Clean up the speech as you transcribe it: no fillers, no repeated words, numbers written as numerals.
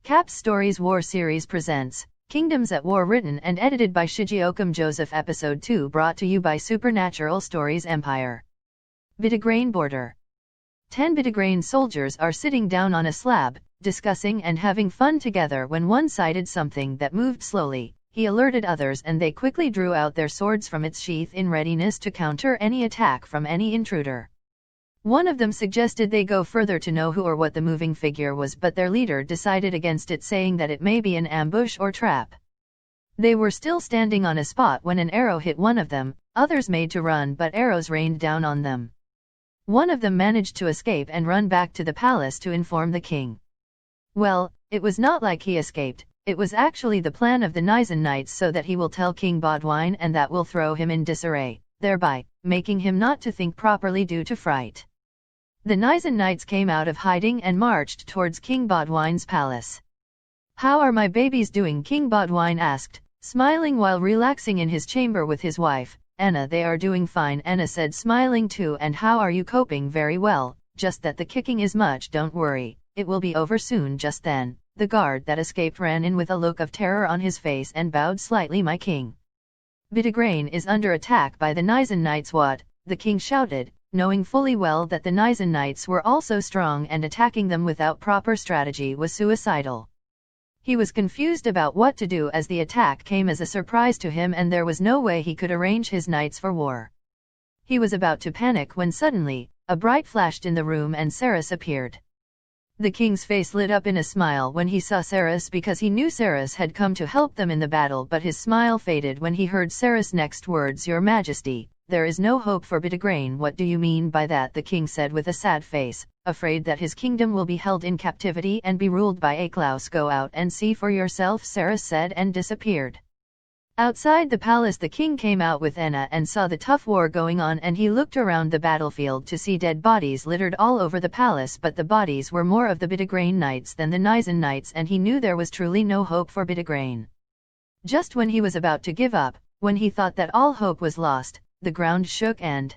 Cap's Stories War Series presents Kingdoms at War, written and edited by CHIJIOKEM Joseph. Episode 2 brought to you by Supernatural Stories Empire. Bedegrayne Border. 10 Bedegrayne soldiers are sitting down on a slab, discussing and having fun together when one sighted something that moved slowly. He alerted others and they quickly drew out their swords from its sheath in readiness to counter any attack from any intruder. One of them suggested they go further to know who or what the moving figure was, but their leader decided against it, saying that it may be an ambush or trap. They were still standing on a spot when an arrow hit one of them. Others made to run, but arrows rained down on them. One of them managed to escape and run back to the palace to inform the king. Well, it was not like he escaped. It was actually the plan of the Nizan knights, so that he will tell King Bodwyn, and that will throw him in disarray, thereby making him not to think properly due to fright. The Nizan knights came out of hiding and marched towards King Bodwyn's palace. "How are my babies doing?" King Bodwyn asked, smiling while relaxing in his chamber with his wife, Anna. "They are doing fine," Anna said, smiling too. "And how are you coping?" "Very well, just that the kicking is much." "Don't worry, it will be over soon." Just then, the guard that escaped ran in with a look of terror on his face and bowed slightly. "My king, Bedegrayne is under attack by the Nizan knights." "What?" the king shouted, knowing fully well that the Nizan knights were also strong and attacking them without proper strategy was suicidal. He was confused about what to do, as the attack came as a surprise to him and there was no way he could arrange his knights for war. He was about to panic when suddenly, a bright flashed in the room and Saras appeared. The king's face lit up in a smile when he saw Saras, because he knew Saras had come to help them in the battle, but his smile faded when he heard Saras' next words. "Your Majesty, there is no hope for Bedegrayne." "What do you mean by that?" the king said with a sad face, afraid that his kingdom will be held in captivity and be ruled by a Klaus. "Go out and see for yourself," Saras said and disappeared. Outside the palace, the king came out with Anna and saw the tough war going on, and he looked around the battlefield to see dead bodies littered all over the palace, but the bodies were more of the Bedegrayne knights than the Nizan knights, and he knew there was truly no hope for Bedegrayne. Just when he was about to give up, when he thought that all hope was lost, the ground shook and